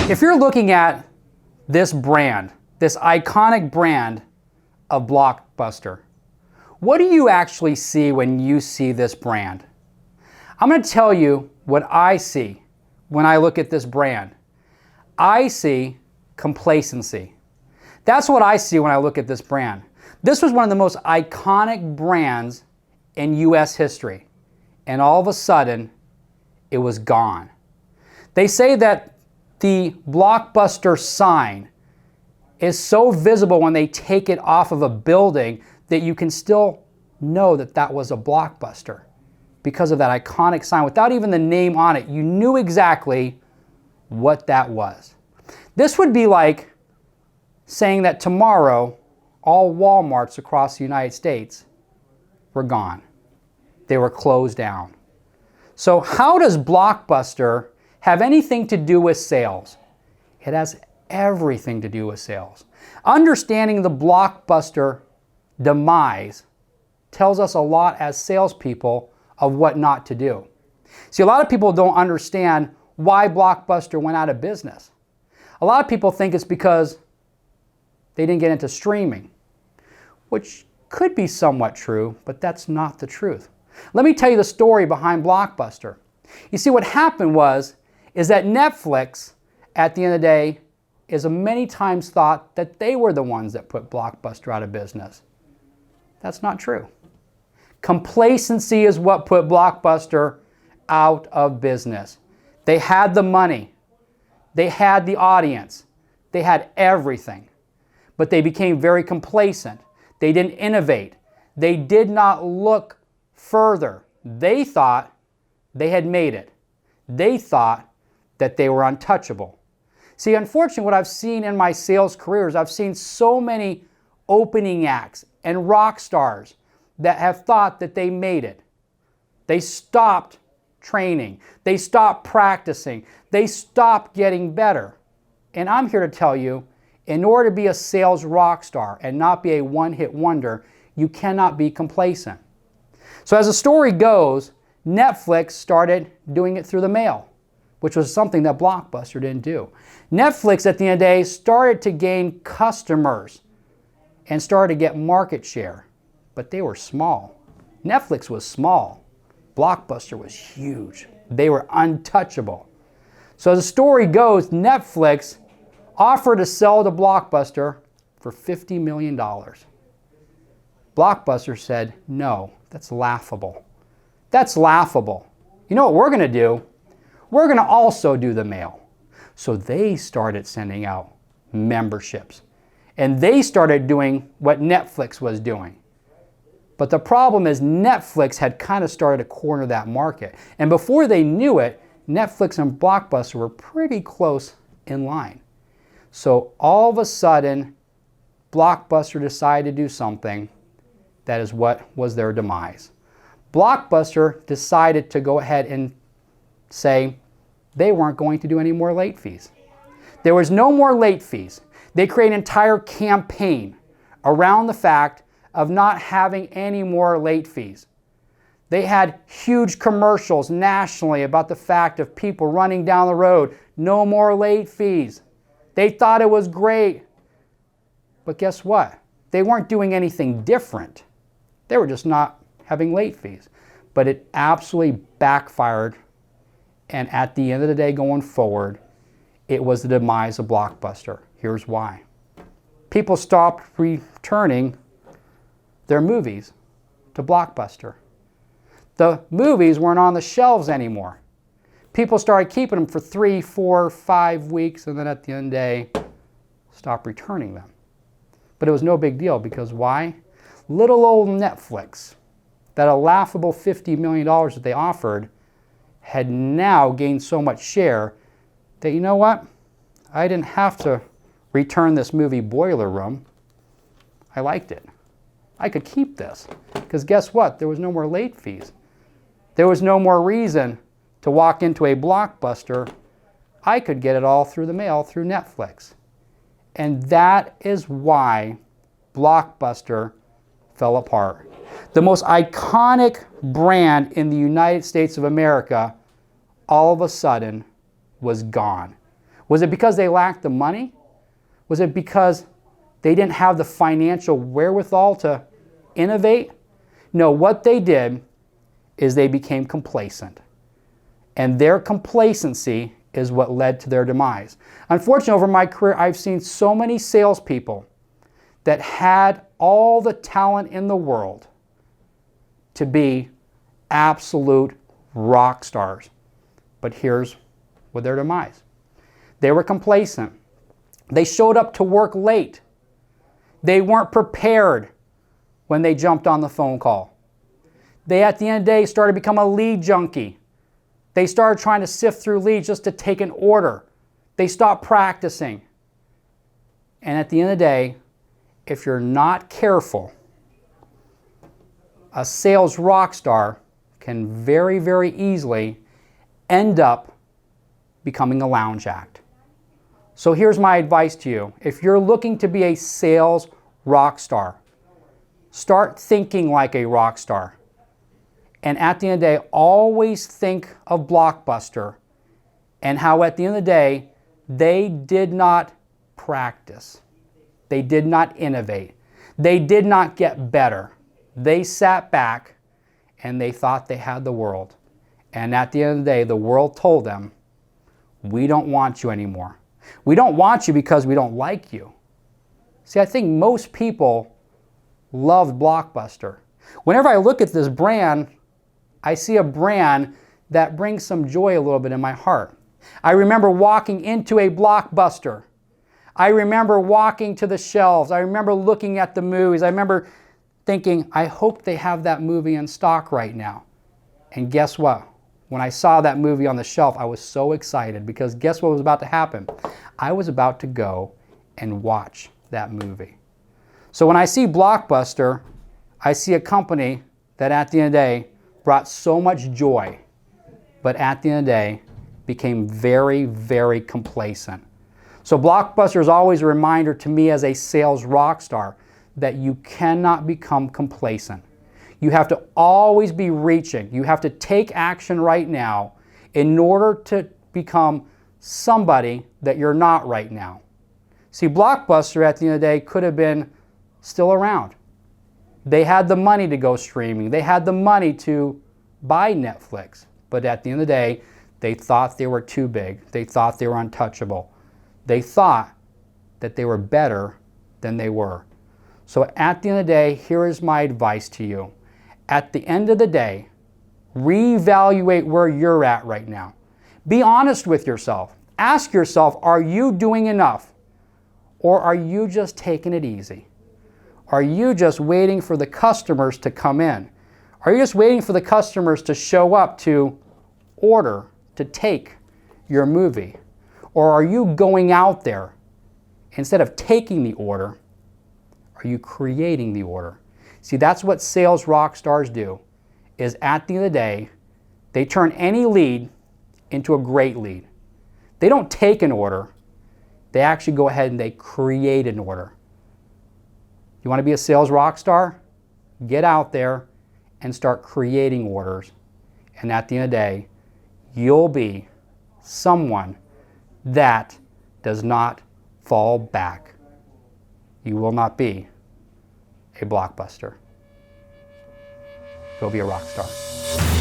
If you're looking at this brand, this iconic brand of Blockbuster, what do you actually see when you see this brand? I'm going to tell you what I see when I look at this brand. I see complacency. That's what I see when I look at this brand. This was one of the most iconic brands in US history, and all of a sudden, it was gone. They say that the Blockbuster sign is so visible when they take it off of a building that you can still know that that was a Blockbuster because of that iconic sign. Without even the name on it, you knew exactly what that was. This would be like saying that tomorrow all Walmarts across the United States were gone. They were closed down. So how does Blockbuster have anything to do with sales? It has everything to do with sales. Understanding the Blockbuster demise tells us a lot as salespeople of what not to do. See, a lot of people don't understand why Blockbuster went out of business. A lot of people think it's because they didn't get into streaming, which could be somewhat true, but that's not the truth. Let me tell you the story behind Blockbuster. You see, what happened is that Netflix, at the end of the day, is many times thought that they were the ones that put Blockbuster out of business. That's not true. Complacency is what put Blockbuster out of business. They had the money. They had the audience. They had everything. But they became very complacent. They didn't innovate. They did not look further. They thought they had made it. They thought that they were untouchable. See, unfortunately, what I've seen in my sales careers, I've seen so many opening acts and rock stars that have thought that they made it. They stopped training. They stopped practicing. They stopped getting better. And I'm here to tell you, in order to be a sales rock star and not be a one-hit wonder, you cannot be complacent. So as the story goes, Netflix started doing it through the mail, which was something that Blockbuster didn't do. Netflix, at the end of the day, started to gain customers and started to get market share, but they were small. Netflix was small. Blockbuster was huge. They were untouchable. So as the story goes, Netflix offered to sell to Blockbuster for $50 million. Blockbuster said, no, that's laughable. That's laughable. You know what we're going to do? We're going to also do the mail. So they started sending out memberships. And they started doing what Netflix was doing. But the problem is Netflix had kind of started to corner that market. And before they knew it, Netflix and Blockbuster were pretty close in line. So all of a sudden, Blockbuster decided to do something that is what was their demise. Blockbuster decided to go ahead and say they weren't going to do any more late fees. There was no more late fees. They created an entire campaign around the fact of not having any more late fees. They had huge commercials nationally about the fact of people running down the road, no more late fees. They thought it was great. But guess what? They weren't doing anything different. They were just not having late fees. But it absolutely backfired. And at the end of the day, going forward, it was the demise of Blockbuster. Here's why. People stopped returning their movies to Blockbuster. The movies weren't on the shelves anymore. People started keeping them for 3, 4, 5 weeks, and then at the end of the day, stopped returning them. But it was no big deal because why? Little old Netflix, that a laughable $50 million that they offered, had now gained so much share that, you know what? I didn't have to return this movie Boiler Room. I liked it. I could keep this. Because guess what? There was no more late fees. There was no more reason to walk into a Blockbuster. I could get it all through the mail, through Netflix. And that is why Blockbuster fell apart. The most iconic brand in the United States of America all of a sudden was gone. Was it because they lacked the money? Was it because they didn't have the financial wherewithal to innovate? No, what they did is they became complacent. And their complacency is what led to their demise. Unfortunately, over my career, I've seen so many salespeople that had all the talent in the world to be absolute rock stars. But here's what their demise. They were complacent. They showed up to work late. They weren't prepared when they jumped on the phone call. They, at the end of the day, started to become a lead junkie. They started trying to sift through leads just to take an order. They stopped practicing. And at the end of the day, if you're not careful, a sales rock star can very, very easily end up becoming a lounge act. So here's my advice to you. If you're looking to be a sales rock star, start thinking like a rock star. And at the end of the day, always think of Blockbuster and how at the end of the day, they did not practice. They did not innovate. They did not get better. They sat back and they thought they had the world. And at the end of the day, the world told them, we don't want you anymore. We don't want you because we don't like you. See, I think most people loved Blockbuster. Whenever I look at this brand, I see a brand that brings some joy a little bit in my heart. I remember walking into a Blockbuster. I remember walking to the shelves. I remember looking at the movies. I remember thinking, I hope they have that movie in stock right now. And guess what? When I saw that movie on the shelf, I was so excited because guess what was about to happen? I was about to go and watch that movie. So when I see Blockbuster, I see a company that at the end of the day brought so much joy, but at the end of the day became very, very complacent. So Blockbuster is always a reminder to me as a sales rock star that you cannot become complacent. You have to always be reaching. You have to take action right now in order to become somebody that you're not right now. See, Blockbuster at the end of the day could have been still around. They had the money to go streaming. They had the money to buy Netflix. But at the end of the day, they thought they were too big. They thought they were untouchable. They thought that they were better than they were. So at the end of the day, here is my advice to you. At the end of the day, reevaluate where you're at right now. Be honest with yourself. Ask yourself, are you doing enough? Or are you just taking it easy? Are you just waiting for the customers to come in? Are you just waiting for the customers to show up to order, to take your movie? Or are you going out there, instead of taking the order, are you creating the order? See, that's what sales rock stars do, is at the end of the day, they turn any lead into a great lead. They don't take an order, they actually go ahead and they create an order. You want to be a sales rock star? Get out there and start creating orders. And at the end of the day, you'll be someone that does not fall back. You will not be a Blockbuster. Go be a rock star.